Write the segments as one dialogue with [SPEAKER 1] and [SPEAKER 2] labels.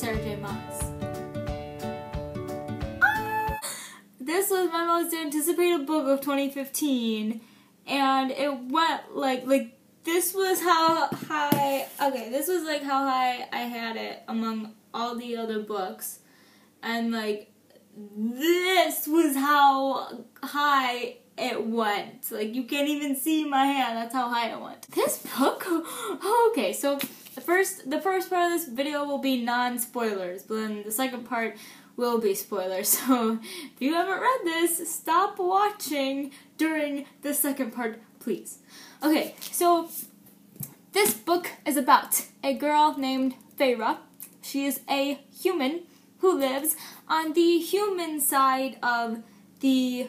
[SPEAKER 1] Sarah J. Maas. This was my most anticipated book of 2015, and it went like this was how high. Okay, this was like how high I had it among all the other books, and like this was how high it went. Like, you can't even see my hand. That's how high it went. This book. Okay, so the first part of this video will be non-spoilers, but then the second part will be spoilers. So if you haven't read this, stop watching during the second part, please. Okay, so this book is about a girl named Feyre. She is a human who lives on the human side of the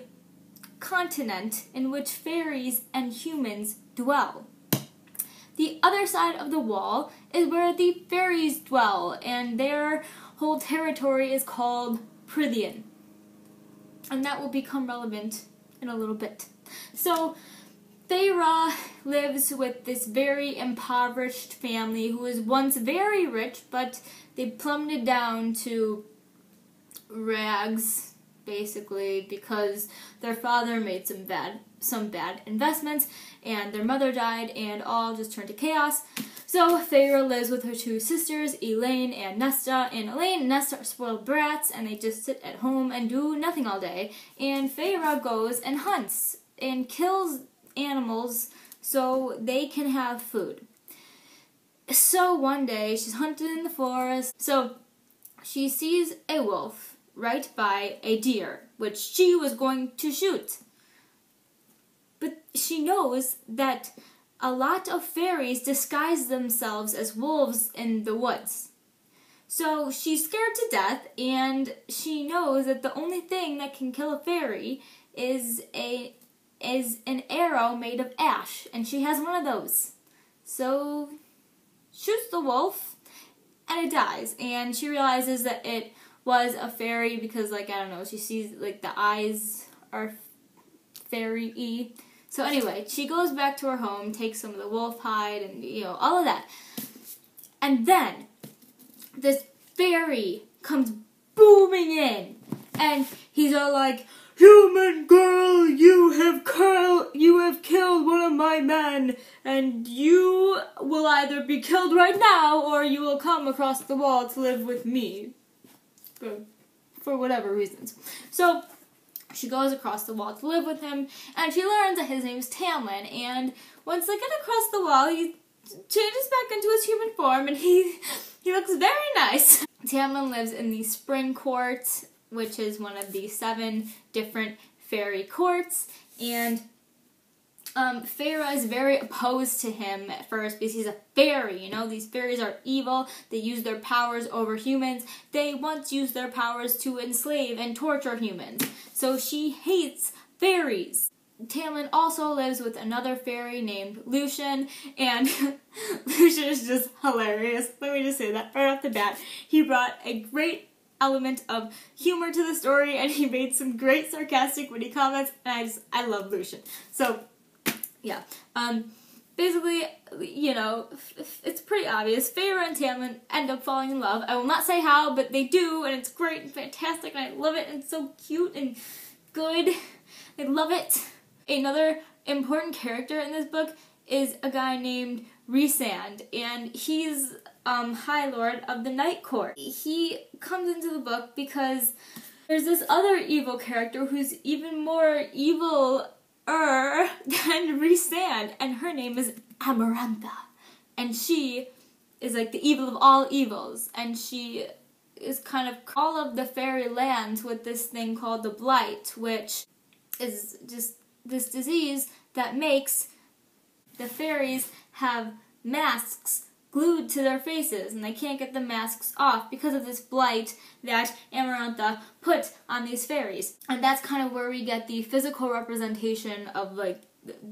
[SPEAKER 1] continent in which fairies and humans dwell. The other side of the wall is where the fairies dwell, and their whole territory is called Prythian. And that will become relevant in a little bit. So, Feyre lives with this very impoverished family who was once very rich, but they plummeted down to rags, basically, because their father made some bad investments, and their mother died, and all just turned to chaos. So Feyre lives with her two sisters, Elaine and Nesta, and Elaine and Nesta are spoiled brats, and they just sit at home and do nothing all day. And Feyre goes and hunts and kills animals so they can have food. So one day, she's hunting in the forest, so she sees a wolf right by a deer, which she was going to shoot. But she knows that a lot of fairies disguise themselves as wolves in the woods. So she's scared to death, and she knows that the only thing that can kill a fairy is an arrow made of ash, and she has one of those. So shoots the wolf, and it dies, and she realizes that it was a fairy because, like, I don't know, she sees, like, the eyes are fairy-y. So anyway, she goes back to her home, takes some of the wolf hide and, you know, all of that. And then this fairy comes booming in, and he's all like, "Human girl, you have killed one of my men, and you will either be killed right now or you will come across the wall to live with me." For whatever reasons. So she goes across the wall to live with him, and she learns that his name is Tamlin, and once they get across the wall, he changes back into his human form, and he looks very nice. Tamlin lives in the Spring Court, which is one of the 7 different fairy courts, and Feyre is very opposed to him at first because he's a fairy, you know? These fairies are evil. They use their powers over humans. They once used their powers to enslave and torture humans. So she hates fairies. Tamlin also lives with another fairy named Lucian, and Lucian is just hilarious. Let me just say that right off the bat. He brought a great element of humor to the story, and he made some great sarcastic witty comments, and I love Lucian. So, yeah. Basically, you know, it's pretty obvious. Feyre and Tamlin end up falling in love. I will not say how, but they do, and it's great and fantastic, and I love it, and it's so cute and good. I love it. Another important character in this book is a guy named Rhysand, and he's High Lord of the Night Court. He comes into the book because there's this other evil character who's even more evil than Rhysand, and her name is Amarantha, and she is like the evil of all evils, and she is kind of all of the fairy lands with this thing called the Blight, which is just this disease that makes the fairies have masks glued to their faces, and they can't get the masks off because of this blight that Amarantha put on these fairies. And that's kind of where we get the physical representation of, like,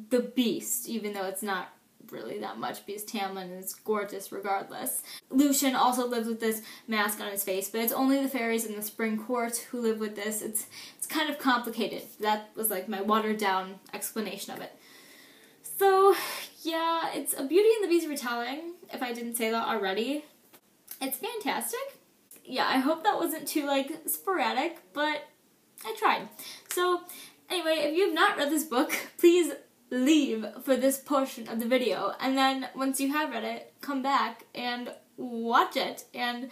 [SPEAKER 1] the beast, even though it's not really that much because Tamlin is gorgeous regardless. Lucian also lives with this mask on his face, but it's only the fairies in the Spring Court who live with this. It's kind of complicated. That was like my watered down explanation of it. So, yeah, it's a Beauty and the Beast retelling, if I didn't say that already. It's fantastic. yeah, I hope that wasn't too, like, sporadic, but I tried. So, anyway, if you have not read this book, please leave for this portion of the video, and then once you have read it, come back and watch it and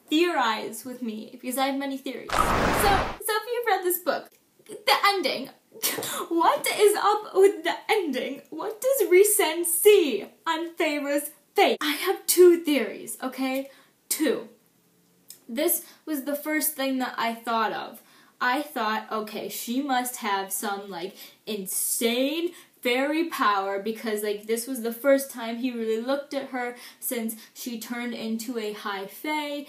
[SPEAKER 1] theorize with me, because I have many theories. So if you've read this book, the ending, what is up with the ending? What does Rhysand see on Feyre's face? I have two theories, okay? Two. This was the first thing that I thought of. I thought, okay, she must have some, like, insane fairy power, because, like, this was the first time he really looked at her since she turned into a high fae,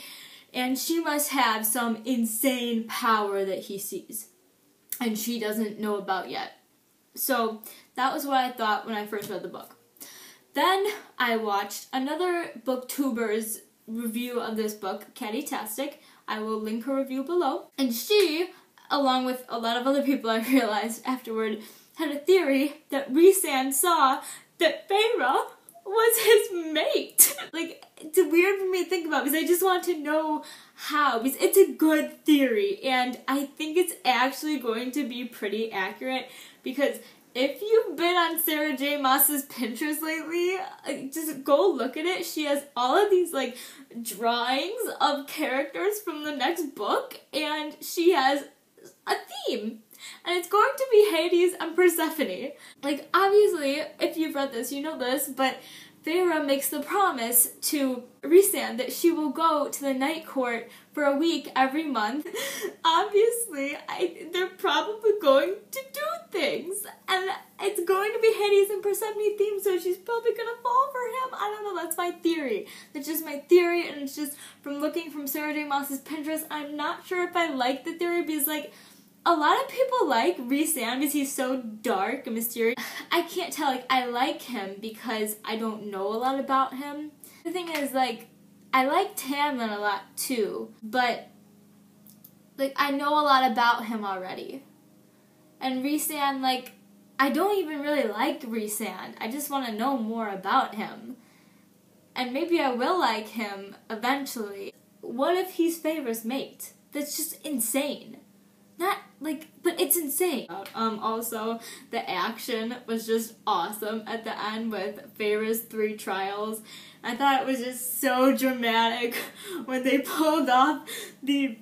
[SPEAKER 1] and she must have some insane power that he sees, and she doesn't know about yet. So, that was what I thought when I first read the book. Then, I watched another booktuber's review of this book, Catty-tastic. I will link her review below. And she, along with a lot of other people I realized afterward, had a theory that Rhysand saw that Feyre was his mate. Like, it's weird for me to think about, because I just want to know how, because it's a good theory, and I think it's actually going to be pretty accurate, because if you've been on Sarah J. Maas's Pinterest lately, just go look at it. She has all of these, like, drawings of characters from the next book, and she has a theme. And it's going to be Hades and Persephone. Like, obviously, if you've read this, you know this, but Feyre makes the promise to Rhysand that she will go to the night court for a week every month. Obviously, they're probably going to do things, and it's going to be Hades and Persephone themed, so she's probably gonna fall for him. I don't know, that's my theory. That's just my theory, and it's just from looking from Sarah J. Maas's Pinterest. I'm not sure if I like the theory, because, like, a lot of people like Rhysand because he's so dark and mysterious. I can't tell, like, I like him because I don't know a lot about him. The thing is, like, I like Tamlin a lot too, but, like, I know a lot about him already. And Rhysand, like, I don't even really like Rhysand. I just want to know more about him. And maybe I will like him eventually. What if he's Feyre's mate? That's just insane. Not, like, but it's insane. Also, the action was just awesome at the end with Feyre's 3 trials. I thought it was just so dramatic when they pulled off the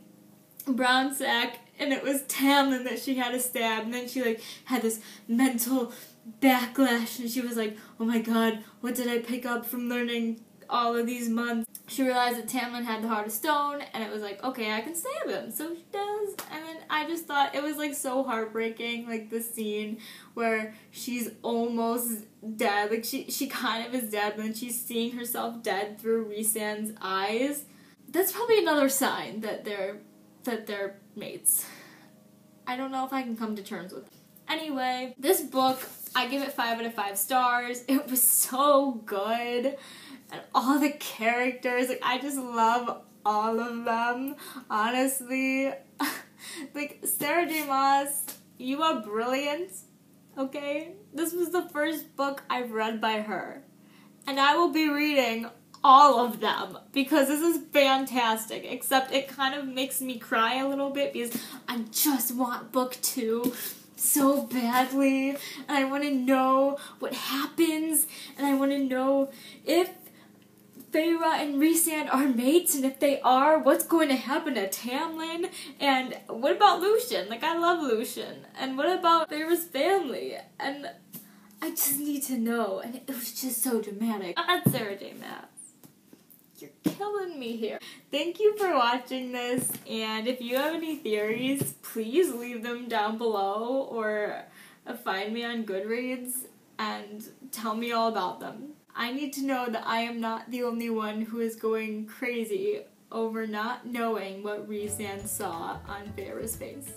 [SPEAKER 1] brown sack and it was Tamlin that she had to stab, and then she, like, had this mental backlash, and she was like, oh my god, what did I pick up from learning all of these months? She realized that Tamlin had the heart of stone, and it was like, okay, I can stab him. So she does, and then I just thought it was, like, so heartbreaking, like, the scene where she's almost dead. Like, she kind of is dead, but then she's seeing herself dead through Rhysand's eyes. That's probably another sign that they're mates. I don't know if I can come to terms with it. Anyway, this book, I give it 5 out of 5 stars. It was so good. And all the characters, like, I just love all of them, honestly. Like, Sarah J. Maas, you are brilliant, okay? This was the first book I've read by her. And I will be reading all of them, because this is fantastic, except it kind of makes me cry a little bit, because I just want book 2 so badly, and I want to know what happens, and I want to know if Feyre and Rhysand are mates, and if they are, what's going to happen to Tamlin, and what about Lucien? Like, I love Lucien, and what about Feyre's family, and I just need to know, and it was just so dramatic. That's Sarah J. Maas. You're killing me here. Thank you for watching this, and if you have any theories, please leave them down below, or find me on Goodreads and tell me all about them. I need to know that I am not the only one who is going crazy over not knowing what Rhysand saw on Feyre's face.